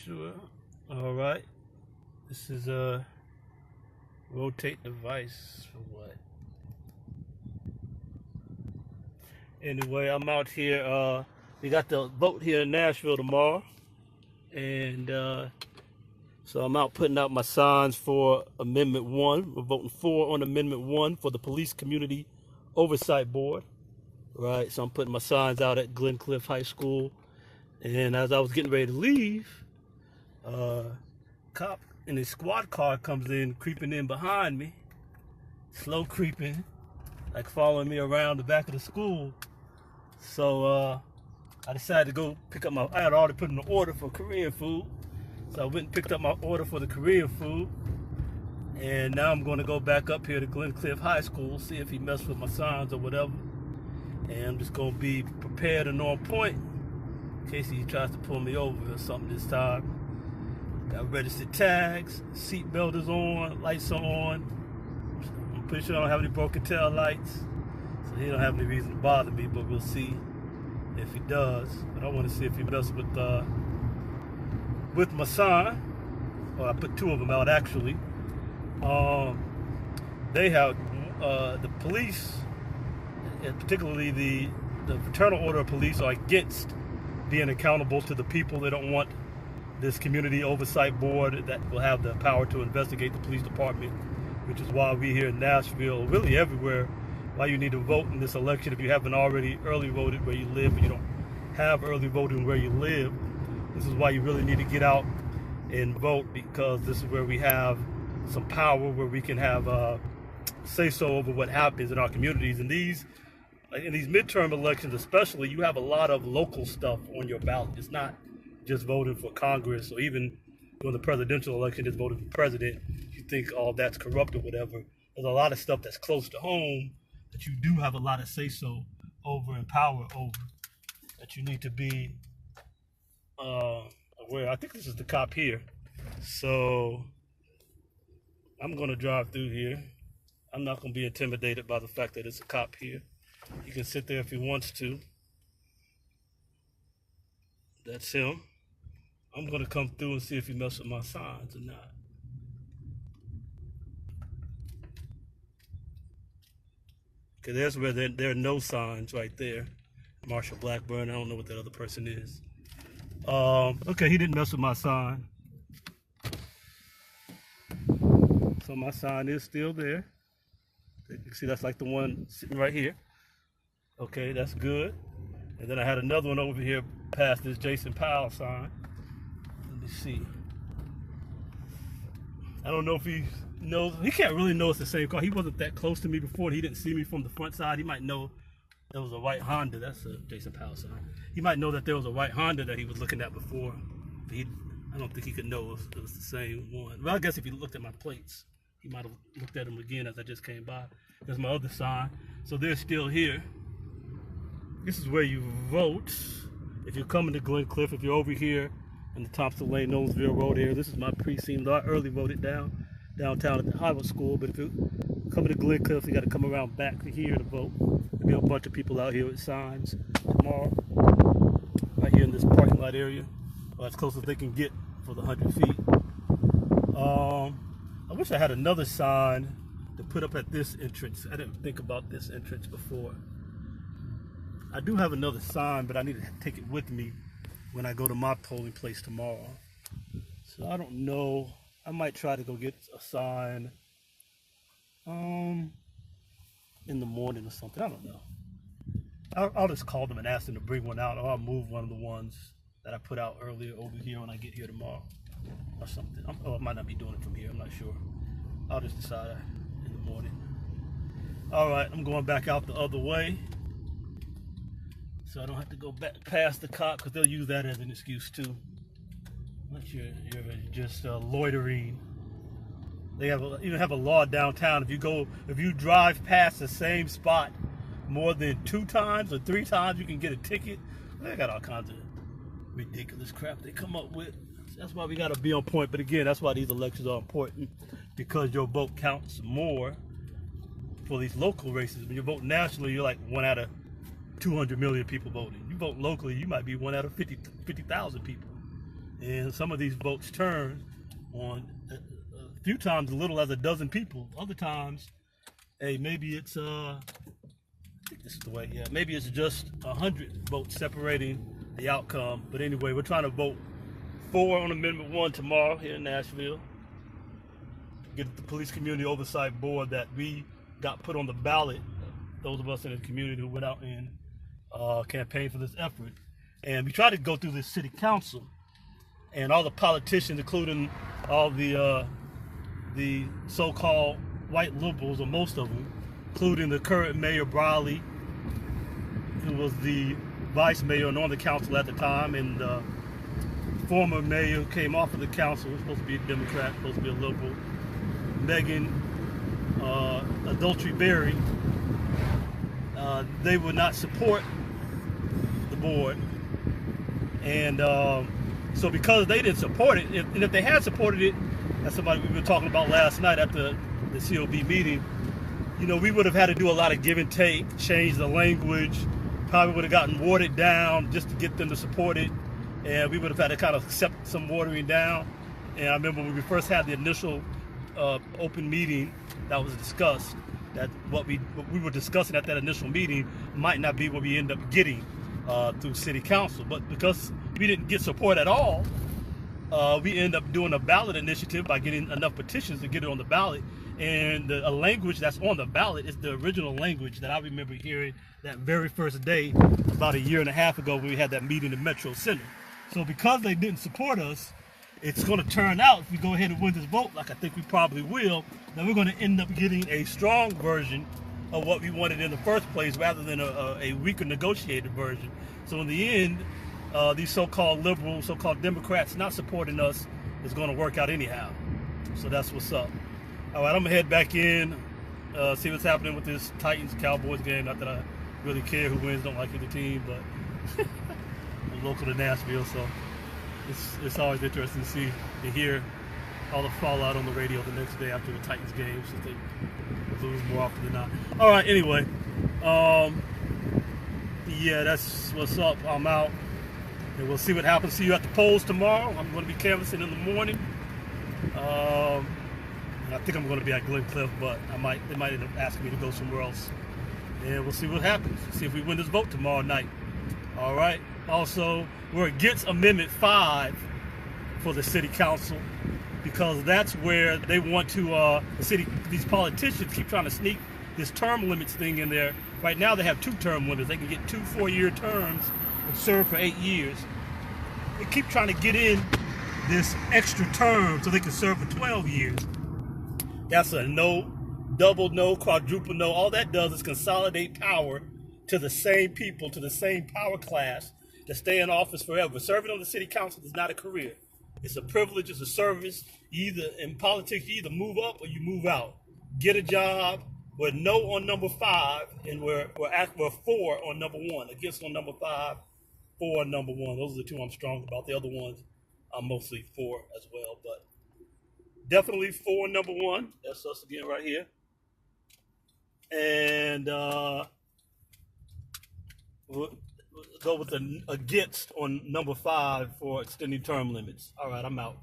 Sure. All right. This is rotate device for what? Anyway, I'm out here. We got the vote here in Nashville tomorrow, and so I'm out putting out my signs for Amendment 1. We're voting for on Amendment 1 for the Police Community Oversight Board. Right. So I'm putting my signs out at Glen Cliff High School, and as I was getting ready to leave, cop in his squad car comes in, creeping in behind me, slow creeping, like following me around the back of the school. So I decided to go pick up I had already put in an order for Korean food. So I went and picked up my order for the Korean food. And now I'm going to go back up here to Glen Cliff High School, see if he messed with my signs or whatever. And I'm just going to be prepared and on point in case he tries to pull me over or something this time. Got registered tags, seat belt is on, lights are on. I'm pretty sure I don't have any broken tail lights, so he don't have any reason to bother me, but we'll see if he does. But I want to see if he messes with my sign. Well, I put two of them out actually. They have the police, and particularly the Fraternal Order of Police, are against being accountable to the people. They don't want this community oversight board that will have the power to investigate the police department, which is why we here in Nashville, really everywhere, why you need to vote in this election if you haven't already early voted where you live, and you don't have early voting where you live. This is why you really need to get out and vote, because this is where we have some power, where we can have say-so over what happens in our communities. And in these midterm elections especially, you have a lot of local stuff on your ballot. It's not just voting for Congress, or even during the presidential election, just voting for president. You think all that's corrupt or whatever. There's a lot of stuff that's close to home that you do have a lot of say-so over and power over, that you need to be aware. I think this is the cop here. So I'm going to drive through here. I'm not going to be intimidated by the fact that it's a cop here. He can sit there if he wants to. That's him. I'm going to come through and see if he messes with my signs or not. Okay, there's where there are no signs right there. Marshall Blackburn, I don't know what that other person is. Okay, he didn't mess with my sign. So my sign is still there. You can see that's like the one sitting right here. Okay, that's good. And then I had another one over here past this Jason Powell sign. Let me see. I don't know if he knows. He can't really know it's the same car. He wasn't that close to me before. He didn't see me from the front side. He might know there was a white Honda. That's a Jason Powell sign. He might know that there was a white Honda that he was looking at before. But I don't think he could know it was the same one. Well, I guess if he looked at my plates, he might have looked at them again as I just came by. There's my other sign. So they're still here. This is where you vote. If you're coming to Glen Cliff, if you're over here in the Thompson Lane, Knowlesville Road area, this is my precinct. I early voted downtown at the Howard School, but if you're coming to Glen Cliff, you got to come around back to here to vote. There'll be a bunch of people out here with signs tomorrow, right here in this parking lot area, or as close as they can get for the 100 feet. I wish I had another sign to put up at this entrance. I didn't think about this entrance before. I do have another sign, but I need to take it with me when I go to my polling place tomorrow. So I don't know. I might try to go get a sign in the morning or something. I don't know. I'll just call them and ask them to bring one out, or I'll move one of the ones that I put out earlier over here when I get here tomorrow or something. I might not be doing it from here. I'm not sure. I'll just decide in the morning. All right, I'm going back out the other way, so I don't have to go back past the cop, because they'll use that as an excuse too. Unless you're just loitering. They even have a law downtown. If you drive past the same spot more than 2 times or 3 times, you can get a ticket. They got all kinds of ridiculous crap they come up with. That's why we got to be on point. But again, that's why these elections are important, because your vote counts more for these local races. When you vote nationally, you're like 1 out of 200 million people voting. You vote locally, you might be 1 out of 50,000 people. And some of these votes turn on a few times as little as a dozen people. Other times, hey, maybe it's I think this is the way. Yeah, maybe it's just 100 votes separating the outcome. But anyway, we're trying to vote for on Amendment 1 tomorrow here in Nashville. Get the Police Community Oversight Board that we got put on the ballot. Those of us in the community who went out and campaigned for this effort. And we tried to go through this city council, and all the politicians, including all the so-called white liberals, or most of them, including the current mayor Briley, who was the vice mayor and on the council at the time, and the former mayor who came off of the council, was supposed to be a Democrat, supposed to be a liberal, Megan Adultery Berry. They would not support the board, and so because they didn't support it, and if they had supported it, as somebody we were talking about last night at the COB meeting, you know, we would have had to do a lot of give and take, change the language, probably would have gotten watered down just to get them to support it, and we would have had to kind of accept some watering down. And I remember when we first had the initial open meeting that was discussed, that what we were discussing at that initial meeting might not be what we end up getting through city council. But because we didn't get support at all, we end up doing a ballot initiative by getting enough petitions to get it on the ballot. And the language that's on the ballot is the original language that I remember hearing that very first day, about a year and a half ago, when we had that meeting in Metro Center. So because they didn't support us, it's going to turn out, if we go ahead and win this vote, like I think we probably will, then we're going to end up getting a strong version of what we wanted in the first place, rather than a weaker negotiated version. So in the end, these so-called liberals, so-called Democrats not supporting us is going to work out anyhow. So that's what's up. All right, I'm going to head back in, see what's happening with this Titans-Cowboys game. Not that I really care who wins, don't like either team, but I'm local to Nashville, so it's always interesting to hear all the fallout on the radio the next day after the Titans game, since they lose more often than not. All right, anyway, yeah, that's what's up. I'm out, and we'll see what happens. See you at the polls tomorrow. I'm going to be canvassing in the morning. I think I'm going to be at Glen Cliff, but they might end up asking me to go somewhere else, and we'll see what happens. See if we win this vote tomorrow night. All right. Also, we're against Amendment 5 for the city council, because that's where they want to, these politicians keep trying to sneak this term limits thing in there. Right now they have 2 term limits. They can get 2 4-year terms and serve for 8 years. They keep trying to get in this extra term so they can serve for 12 years. That's a no, double no, quadruple no. All that does is consolidate power to the same people, to the same power class, to stay in office forever. Serving on the city council is not a career. It's a privilege, it's a service. Either in politics, you either move up or you move out. Get a job. We're no on number 5, and we're 4 on number 1. Against on number 5, 4 on number 1. Those are the 2 I'm strong about. The other ones I'm mostly for as well, but definitely 4 on number 1. That's us again right here. And we'll go with the against on number 5 for extending term limits. All right, I'm out.